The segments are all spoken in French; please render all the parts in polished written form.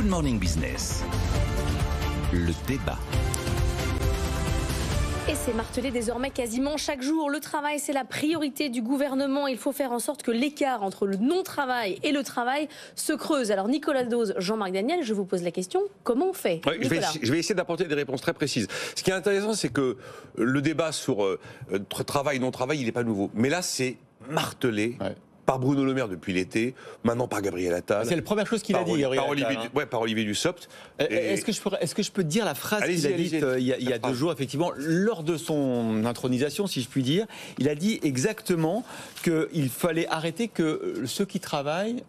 Good Morning Business. Le débat. Et c'est martelé désormais quasiment chaque jour. Le travail, c'est la priorité du gouvernement. Il faut faire en sorte que l'écart entre le non-travail et le travail se creuse. Alors Nicolas Dose, Jean-Marc Daniel, je vous pose la question, comment on fait? Je vais essayer d'apporter des réponses très précises. Ce qui est intéressant, c'est que le débat sur travail, non-travail, il n'est pas nouveau. Mais là, c'est martelé. Ouais. Par Bruno Le Maire depuis l'été, maintenant par Gabriel Attal. C'est la première chose qu'il a dit, Gabriel Attal. Par Olivier Dussopt. Est-ce que je peux dire la phrase qu'il a dite il y a 2 jours, effectivement, lors de son intronisation, si je puis dire. Il a dit exactement qu'il fallait arrêter que ceux qui travaillent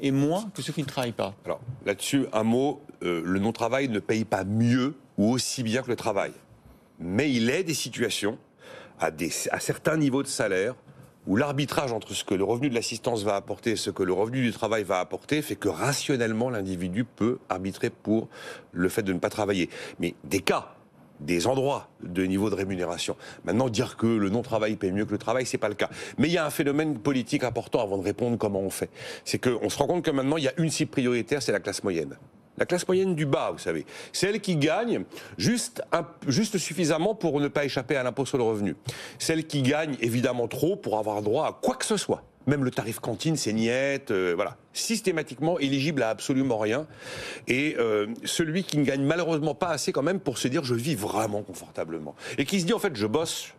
aient moins que ceux qui ne travaillent pas. Alors, là-dessus, un mot, le non-travail ne paye pas mieux ou aussi bien que le travail. Mais il est des situations, à certains niveaux de salaire, où l'arbitrage entre ce que le revenu de l'assistance va apporter et ce que le revenu du travail va apporter fait que rationnellement l'individu peut arbitrer pour le fait de ne pas travailler. Mais des cas, des endroits de niveau de rémunération. Maintenant, dire que le non-travail paye mieux que le travail, c'est pas le cas. Mais il y a un phénomène politique important avant de répondre comment on fait. C'est qu'on se rend compte que maintenant, il y a une cible prioritaire, c'est la classe moyenne. La classe moyenne du bas, vous savez, celle qui gagne juste suffisamment pour ne pas échapper à l'impôt sur le revenu. Celle qui gagne évidemment trop pour avoir droit à quoi que ce soit. Même le tarif cantine, c'est niette, voilà. Systématiquement éligible à absolument rien. Et celui qui ne gagne malheureusement pas assez quand même pour se dire je vis vraiment confortablement. Et qui se dit en fait je bosse.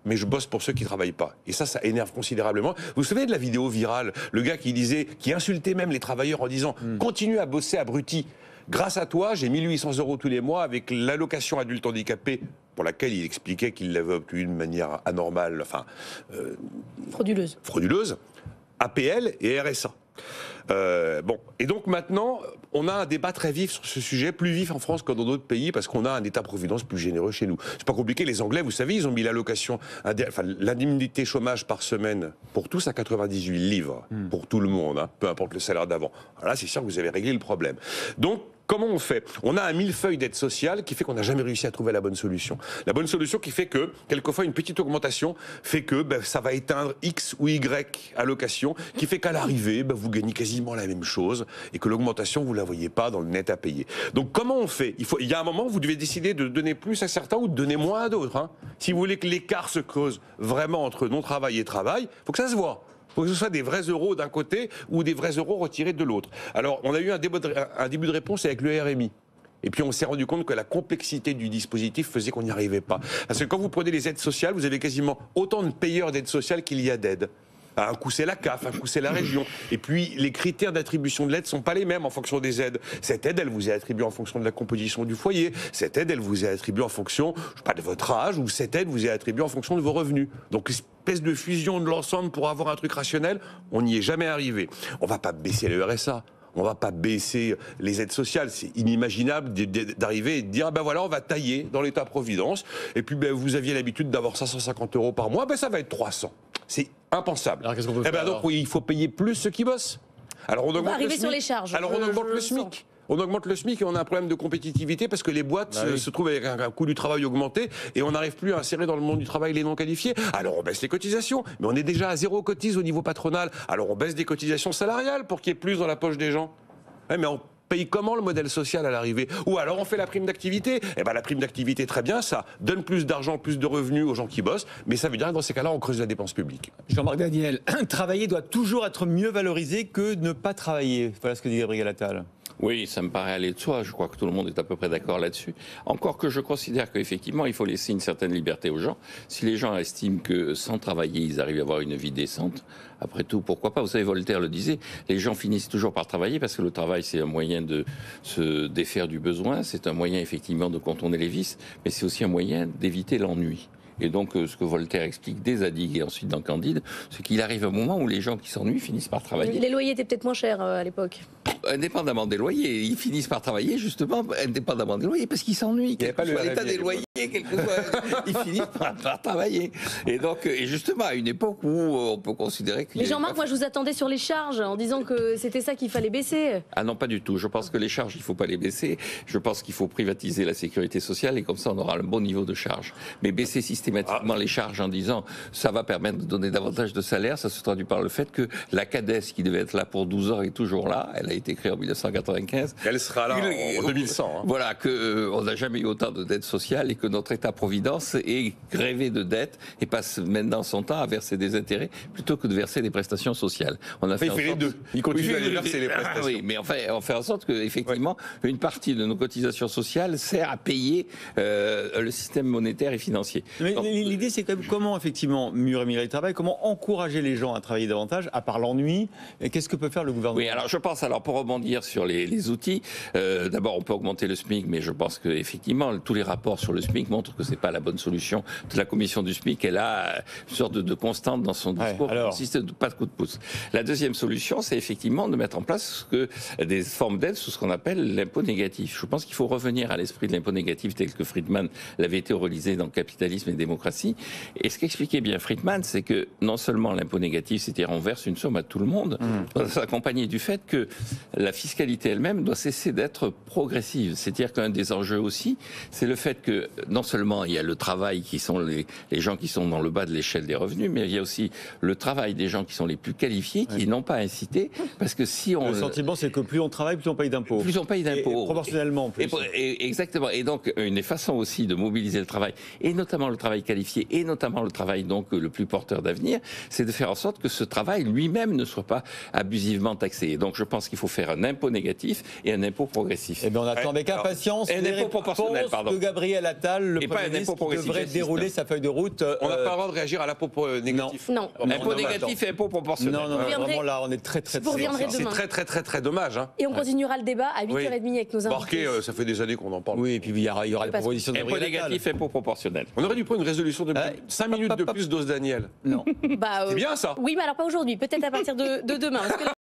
Mais je bosse pour ceux qui ne travaillent pas. Et ça énerve considérablement. Vous vous souvenez de la vidéo virale? Le gars qui insultait même les travailleurs en disant « Continue à bosser, abruti. Grâce à toi, j'ai 1 800 € tous les mois avec l'allocation adulte handicapé, pour laquelle il expliquait qu'il l'avait obtenue de manière anormale, enfin... frauduleuse, APL et RSA. Et donc maintenant, on a un débat très vif sur ce sujet, plus vif en France que dans d'autres pays, parce qu'on a un État-providence plus généreux chez nous. C'est pas compliqué, les Anglais, vous savez, ils ont mis l'indemnité chômage par semaine pour tous à 98 livres, pour tout le monde, hein, peu importe le salaire d'avant. Là, c'est sûr que vous avez réglé le problème. Donc, comment on fait? On a un millefeuille d'aide sociale qui fait qu'on n'a jamais réussi à trouver la bonne solution. La bonne solution qui fait que, quelquefois, une petite augmentation fait que ça va éteindre X ou Y allocation, qui fait qu'à l'arrivée, vous gagnez quasiment la même chose et que l'augmentation, vous ne la voyez pas dans le net à payer. Donc comment on fait? Il y a un moment où vous devez décider de donner plus à certains ou de donner moins à d'autres. Hein. Si vous voulez que l'écart se creuse vraiment entre non-travail et travail, il faut que ça se voie. Il faut que ce soit des vrais euros d'un côté ou des vrais euros retirés de l'autre. Alors, on a eu un début de réponse avec le RMI. Et puis, on s'est rendu compte que la complexité du dispositif faisait qu'on n'y arrivait pas. Parce que quand vous prenez les aides sociales, vous avez quasiment autant de payeurs d'aides sociales qu'il y a d'aides. Un coup, c'est la CAF, un coup, c'est la région. Et puis, les critères d'attribution de l'aide ne sont pas les mêmes en fonction des aides. Cette aide, elle vous est attribuée en fonction de la composition du foyer. Cette aide, elle vous est attribuée en fonction, je sais pas, de votre âge, ou cette aide vous est attribuée en fonction de vos revenus. Donc, espèce de fusion de l'ensemble pour avoir un truc rationnel, on n'y est jamais arrivé. On ne va pas baisser le RSA. On ne va pas baisser les aides sociales. C'est inimaginable d'arriver et de dire voilà, on va tailler dans l'État-providence. Et puis vous aviez l'habitude d'avoir 550 € par mois, ça va être 300. C'est impensable. Alors qu'est-ce qu'on peut faire donc oui, il faut payer plus ceux qui bossent. Alors on augmente le SMIC. Sur les charges. Alors on augmente le SMIC. On augmente le SMIC et on a un problème de compétitivité parce que les boîtes se trouvent avec un coût du travail augmenté et on n'arrive plus à insérer dans le monde du travail les non qualifiés. Alors on baisse les cotisations, mais on est déjà à 0 cotise au niveau patronal. Alors on baisse des cotisations salariales pour qu'il y ait plus dans la poche des gens. Mais on paye comment le modèle social à l'arrivée? Ou alors on fait la prime d'activité. La prime d'activité, très bien, ça donne plus d'argent, plus de revenus aux gens qui bossent, mais ça veut dire que dans ces cas-là, on creuse la dépense publique. Jean-Marc Daniel, travailler doit toujours être mieux valorisé que ne pas travailler. Voilà ce que dit Gabriel Attal. Oui, ça me paraît aller de soi. Je crois que tout le monde est à peu près d'accord là-dessus. Encore que je considère qu'effectivement, il faut laisser une certaine liberté aux gens. Si les gens estiment que sans travailler, ils arrivent à avoir une vie décente, après tout, pourquoi pas? Vous savez, Voltaire le disait, les gens finissent toujours par travailler parce que le travail, c'est un moyen de se défaire du besoin, c'est un moyen effectivement de contourner les vices, mais c'est aussi un moyen d'éviter l'ennui. Et donc, ce que Voltaire explique dès Zadig et ensuite dans Candide, c'est qu'il arrive un moment où les gens qui s'ennuient finissent par travailler. Les loyers étaient peut-être moins chers à l'époque. Indépendamment des loyers, ils finissent par travailler justement indépendamment des loyers parce qu'ils s'ennuient. Quel que soit l'état des loyers, quel que soit, ils finissent par travailler. Et donc, et justement, à une époque où on peut considérer que. Mais Jean-Marc, moi je vous attendais sur les charges en disant que c'était ça qu'il fallait baisser. Ah non, pas du tout. Je pense que les charges, il ne faut pas les baisser. Je pense qu'il faut privatiser la sécurité sociale et comme ça, on aura un bon niveau de charge. Mais baisser systématiquement les charges en disant ça va permettre de donner davantage de salaire, ça se traduit par le fait que la CADES, qui devait être là pour 12 ans, est toujours là. Elle a été été créée en 1995. Elle sera là en 2100. Hein. Voilà, qu'on n'a jamais eu autant de dettes sociales et que notre État-providence est grévé de dettes et passe maintenant son temps à verser des intérêts plutôt que de verser des prestations sociales. On a fait les deux. Il continue à les verser les prestations. Oui, mais on fait en sorte qu'effectivement, une partie de nos cotisations sociales sert à payer le système monétaire et financier. Mais l'idée, c'est quand même comment, effectivement, mieux rémunérer le travail, comment encourager les gens à travailler davantage, à part l'ennui, et qu'est-ce que peut faire le gouvernement? Oui, alors je pense, pour rebondir sur les outils, d'abord on peut augmenter le SMIC, mais je pense qu'effectivement, tous les rapports sur le SMIC montrent que c'est pas la bonne solution. La commission du SMIC, elle a une sorte de constante dans son discours, pas de coup de pouce. La deuxième solution, c'est effectivement de mettre en place des formes d'aide sous ce qu'on appelle l'impôt négatif. Je pense qu'il faut revenir à l'esprit de l'impôt négatif tel que Friedman l'avait théorisé dans Capitalisme et démocratie. Et ce qu'expliquait bien Friedman, c'est que non seulement l'impôt négatif, c'est-à-dire on verse une somme à tout le monde, doit s'accompagner du fait que la fiscalité elle-même doit cesser d'être progressive. C'est-à-dire qu'un des enjeux aussi, c'est le fait que non seulement il y a le travail qui sont les gens qui sont dans le bas de l'échelle des revenus, mais il y a aussi le travail des gens qui sont les plus qualifiés, qui n'ont pas incité, parce que si on... Le sentiment, c'est que plus on travaille, plus on paye d'impôts. Plus on paye d'impôts. Proportionnellement, plus. Exactement. Et donc, une des façons aussi de mobiliser le travail, et notamment le travail qualifié, et notamment le travail donc le plus porteur d'avenir, c'est de faire en sorte que ce travail lui-même ne soit pas abusivement taxé. Et donc, je pense qu'il faut faire un impôt négatif et un impôt progressif. Eh bien, on attend avec impatience un impôt proportionnel, de Gabriel Attal, le et Premier ministre, qui devrait dérouler sa feuille de route. On n'a pas le droit de réagir à l'impôt négatif. Non. Impôt négatif et impôt proportionnel. Non, vraiment là, on est très C'est très dommage. Hein. Et on continuera le débat à 8h30 avec nos invités. Barquet, ça fait des années qu'on en parle. Oui, et puis il y aura les propositions de Impôt négatif et impôt proportionnel. On aurait dû prendre une résolution de 5 minutes de plus d'Os Daniel. Non. C'est bien ça. Oui, mais alors pas aujourd'hui, peut-être à partir de demain. Parce que